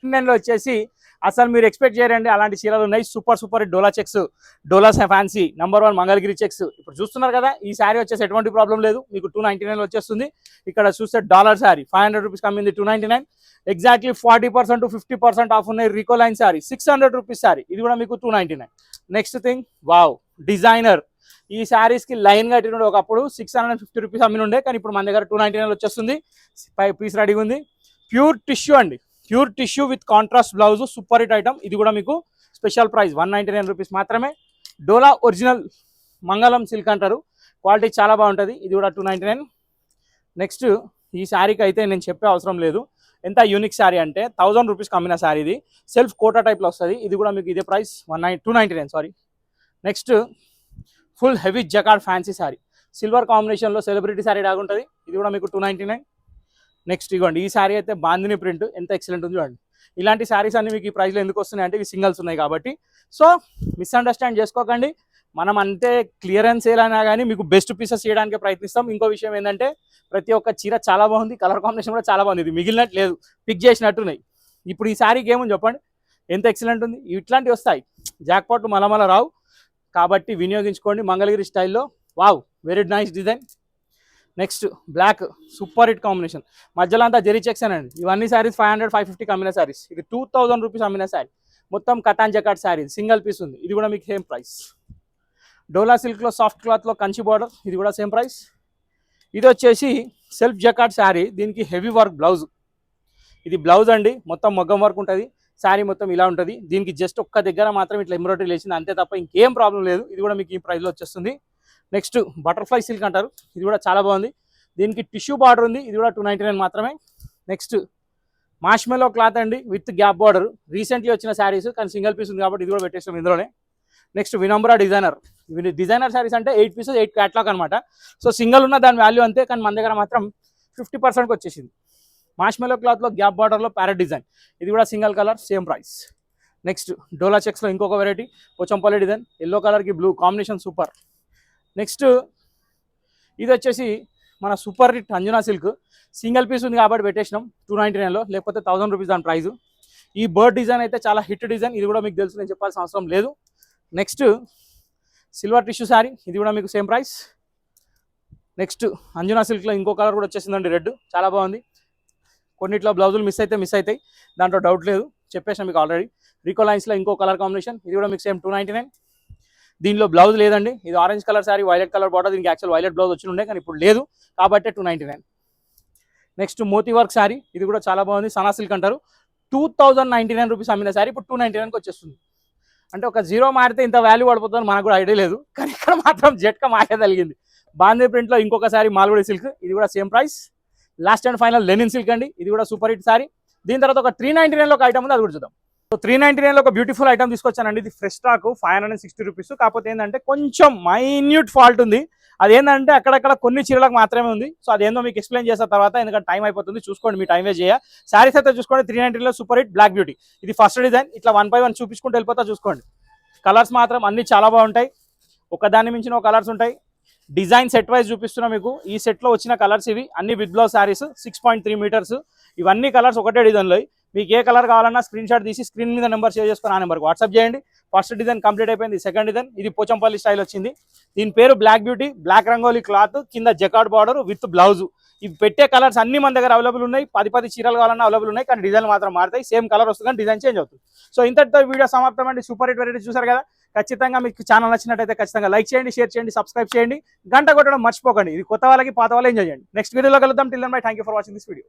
లో వచ్చేసి అసలు మీరు ఎక్స్పెక్ట్ చేయరండి అలాంటి చీరలు ఉన్నాయి. సూపర్ డోలా చెక్స్, డోలా ఫ్యాన్సీ #1 మంగళగిరి చెక్స్. ఇప్పుడు చూస్తున్నారు కదా, ఈ శారీ వచ్చేసి ఎటువంటి ప్రాబ్లం లేదు, మీకు 299 వచ్చేస్తుంది. ఇక్కడ చూస్తే డాలర్ శారీ 500 రూపీస్ కమ్మింది 299. ఎగ్జాక్ట్లీ 40% to 50% ఆఫ్ ఉన్నాయి. రికోలైన్ శారీ 600 రూపీస్ శారీ, ఇది కూడా మీకు 299. Next thing, wow designer. ఈ శారీస్కి లైన్ కట్టిన ఒకప్పుడు 650 రూపీస్ అమ్మిన ఉండే, కానీ ఇప్పుడు మన దగ్గర 299 వచ్చేస్తుంది. పీస్ రెడీగా ఉంది. ప్యూర్ టిష్యూ అండి, pure tissue with contrast blouse. Super hit item. ఇది కూడా మీకు స్పెషల్ ప్రైస్ 199 రూపీస్ మాత్రమే. డోలా ఒరిజినల్ మంగళం సిల్క్ అంటారు, క్వాలిటీ చాలా బాగుంటుంది. ఇది కూడా 299. నెక్స్ట్ ఈ శారీకి అయితే నేను చెప్పే అవసరం లేదు, ఎంత యూనిక్ శారీ అంటే 1000 రూపీస్కి అమ్మిన శారీ. ఇది సెల్ఫ్ కోటా టైప్లో వస్తుంది. ఇది కూడా మీకు ఇదే price 299 sorry. Next full heavy jacquard fancy sari, silver కాంబినేషన్లో సెలబ్రిటీ శారీ లాగా ఉంటుంది. ఇది కూడా మీకు 299. నెక్స్ట్ ఇవ్వండి, ఈ శారీ అయితే బాందిని ప్రింట్ ఎంత ఎక్సలెంట్ ఉంది చూడండి. ఇలాంటి శారీస్ అన్ని మీకు ఈ ప్రైస్లో ఎందుకు వస్తున్నాయి అంటే ఇవి సింగల్స్ ఉన్నాయి కాబట్టి. సో మిస్అండర్స్టాండ్ చేసుకోకండి, మనం అంటే క్లియరెన్స్ ఏలైనా కానీ మీకు బెస్ట్ పీసెస్ చేయడానికి ప్రయత్నిస్తాం. ఇంకో విషయం ఏంటంటే ప్రతి ఒక్క చీర చాలా బాగుంది, కలర్ కాంబినేషన్ కూడా చాలా బాగుంది. ఇది మిగిలినట్టు లేదు, పిక్ చేసినట్టున్నాయి. ఇప్పుడు ఈ శారీకి ఏముంది చెప్పండి, ఎంత ఎక్సలెంట్ ఉంది. ఇట్లాంటివి వస్తాయి, జాక్పాట్ మలమల రావు కాబట్టి వినియోగించుకోండి మంగళగిరి స్టైల్లో. Wow very nice design. Next black, super hit combination. మధ్యలో అంతా జెరీ చెక్స్ అనండి. ఇవన్నీ శారీస్ 500 550 అమ్మిన శారీస్. ఇది 2000 రూపీస్ అమ్మిన శారీ. మొత్తం కటాన్ జకాట్ శారీ, సింగిల్ పీస్ ఉంది. ఇది కూడా మీకు సేమ్ ప్రైస్. డోలా సిల్క్లో సాఫ్ట్ క్లాత్లో కంచి బార్డర్, ఇది కూడా సేమ్ ప్రైస్. ఇది వచ్చేసి సెల్ఫ్ జకాట్ శారీ, దీనికి హెవీ వర్క్ బ్లౌజ్. ఇది బ్లౌజ్ అండి, మొత్తం మొగ్గం వర్క్ ఉంటుంది. శారీ మొత్తం ఇలా ఉంటుంది. దీనికి జస్ట్ ఒక్క దగ్గర మాత్రం ఇట్లా ఎంబ్రాయిడరీ లేచింది అంతే తప్ప ఇంకేం ప్రాబ్లం లేదు. ఇది కూడా మీకు ఈ ప్రైస్లో వచ్చేస్తుంది. నెక్స్ట్ బటర్ఫ్లై సిల్క్ అంటారు, ఇది కూడా చాలా బాగుంది. దీనికి టిష్యూ బార్డర్ ఉంది, ఇది కూడా 299 మాత్రమే. నెక్స్ట్ మాష్మెలో క్లాత్ అండి విత్ గ్యాప్ బార్డర్. రీసెంట్లీ వచ్చిన శారీస్ కానీ సింగిల్ పీస్ ఉంది కాబట్టి ఇది కూడా పెట్టేస్తాం ఇందులోనే. Next Vinamra designer. Designer saris అంటే 8 పీసెస్ 8 క్యాట్లాగ్ అనమాట. సో సింగిల్ ఉన్న దాని వాల్యూ అంతే, కానీ మన దగ్గర మాత్రం 50%కి వచ్చేసింది. మాష్మెలో క్లాత్లో గ్యాప్ బార్డర్లో ప్యారెట్ డిజైన్, ఇది కూడా single colour same price. Next డోలా చెక్స్లో ఇంకొక వెరైటీ పోచంపల్లి డిజైన్, ఎల్లో కలర్కి బ్లూ కాంబినేషన్ సూపర్. నెక్స్ట్ ఇది వచ్చేసి మన super hit Anjana silk, single piece ఉంది కాబట్టి పెట్టేసినాం 299లో, లేకపోతే 1000 రూపీస్ దాని ప్రైస్. ఈ బర్డ్ డిజైన్ అయితే చాలా హిట్ డిజైన్, ఇది కూడా మీకు తెలుసు, నేను చెప్పాల్సిన అవసరం లేదు. నెక్స్ట్ సిల్వర్ టిష్యూ శారీ, ఇది కూడా మీకు సేమ్ ప్రైస్. నెక్స్ట్ అంజనా సిల్క్లో ఇంకో కలర్ కూడా వచ్చేసిందండి, రెడ్, చాలా బాగుంది. కొన్నిట్లో బ్లౌజులు మిస్ అవుతాయి, దాంట్లో డౌట్ లేదు, చెప్పేసాను మీకు ఆల్రెడీ. రికోలైన్స్లో ఇంకో కలర్ కాంబినేషన్, ఇది కూడా మీకు సేమ్ 299. దీనిలో బ్లౌజ్ లేదండి, ఇది orange colour sari, violet colour border. దీనికి యాక్చువల్ వైలెట్ బ్లౌజ్ వచ్చి ఉండే కానీ ఇప్పుడు లేదు కాబట్టి 299. నెక్స్ట్ మోతీ వర్క్ శారీ, ఇది కూడా చాలా బాగుంది, సనా సిల్క్ అంటారు. 2099 రూపీస్ అమ్మిన శారీ ఇప్పుడు 299కి వచ్చేస్తుంది. అంటే ఒక జీరో మారితే ఇంత వాల్యూ పడిపోతుందని మనకు కూడా ఐడియా లేదు, కానీ ఇక్కడ మాత్రం జట్కా మారేదలిగింది. బాందీ ప్రింట్లో ఇంకొక శారీ మాల్గుడి సిల్క్, ఇది కూడా same price. Last and final Lenin silk అండి, ఇది కూడా సూపర్ హిట్ శారీ. దీని తర్వాత ఒక 399లో ఒక ఐటమ్ ఉంది, అది కూడా చూద్దాం. సో 399లో ఒక బ్యూటిఫుల్ ఐటమ్ తీసుకొచ్చానండి. ఇది ఫ్రెష్ స్టాక్ 560 రూపీస్. కాకపోతే ఏంటంటే కొంచెం మైన్యూట్ ఫాల్ట్ ఉంది. అదేంటంటే అక్కడక్కడ కొన్ని చీరలకు మాత్రమే ఉంది. సో అదేందో మీకు ఎక్స్ప్లెయిన్ చేసిన తర్వాత, ఎందుకంటే టైం అయిపోతుంది, చూసుకోండి, మీ టైం వేస్ట్ చేయ. శారీస్ అయితే చూసుకోండి, 399లో సూపర్ హిట్ బ్లాక్ బ్యూటీ. ఇది ఫస్ట్ డిజైన్, ఇట్లా 1 by 1 చూపించుకుంటూ వెళ్ళిపోతా. చూసుకోండి, కలర్స్ మాత్రం అన్ని చాలా బాగుంటాయి, ఒకదాని మించిన ఒక కలర్స్ ఉంటాయి. డిజైన్ సెట్ వైజ్ చూపిస్తున్నా మీకు. ఈ సెట్లో వచ్చిన కలర్స్ ఇవి అన్ని విత్ బ్లౌజ్ శారీస్, 6.3 మీటర్స్. ఇవన్నీ కలర్స్ ఒకటే డిజైన్లో. మీకు ఏ కలర్ కావాలన్నా స్క్రీన్ షాట్ తీసి స్క్రీన్ మీద నెంబర్ షేర్ చేసుకుని ఆ నెంబర్కి వాట్సాప్ చేయండి. ఫస్ట్ డిజైన్ కంప్లీట్ అయిపోయింది. సెకండ్ డిజైన్ ఇది పోచంపల్లి స్టైల్ వచ్చింది. దీని పేరు black beauty. Black rangoli cloth, కింద జకార్డ్ బార్డర్ విత్ బ్లౌజ్. ఇవి పెట్టే కలర్స్ అన్ని మన దగ్గర అవైలబుల్ ఉన్నాయి. 10 చీరలు కావాలన్నా అవైలబుల్ ఉన్నాయి, కానీ డిజైన్ మాత్రం మారుతాయి. సేమ్ కలర్ వస్తుంది కానీ డిజైన్ చేంజ్ అవుతుంది. సో ఇంతటితో వీడియో సమాప్తం అండి. సూపర్ హిట్ వెరైటీ చూసారు కదా. ఖచ్చితంగా మీకు ఛానల్ నచ్చినట్టయితే ఖచ్చితంగా లైక్ చేయండి, షేర్ చేయండి, సబ్స్క్రైబ్ చేయండి, గంట కొట్టడం మర్చిపోకండి. ఇది కొత్త వాళ్ళకి పాత వాళ్ళు ఎంజాయ్ చేయండి. నెక్స్ట్ వీడియోలో కలుద్దాం. Till then bye, thank you for watching this video.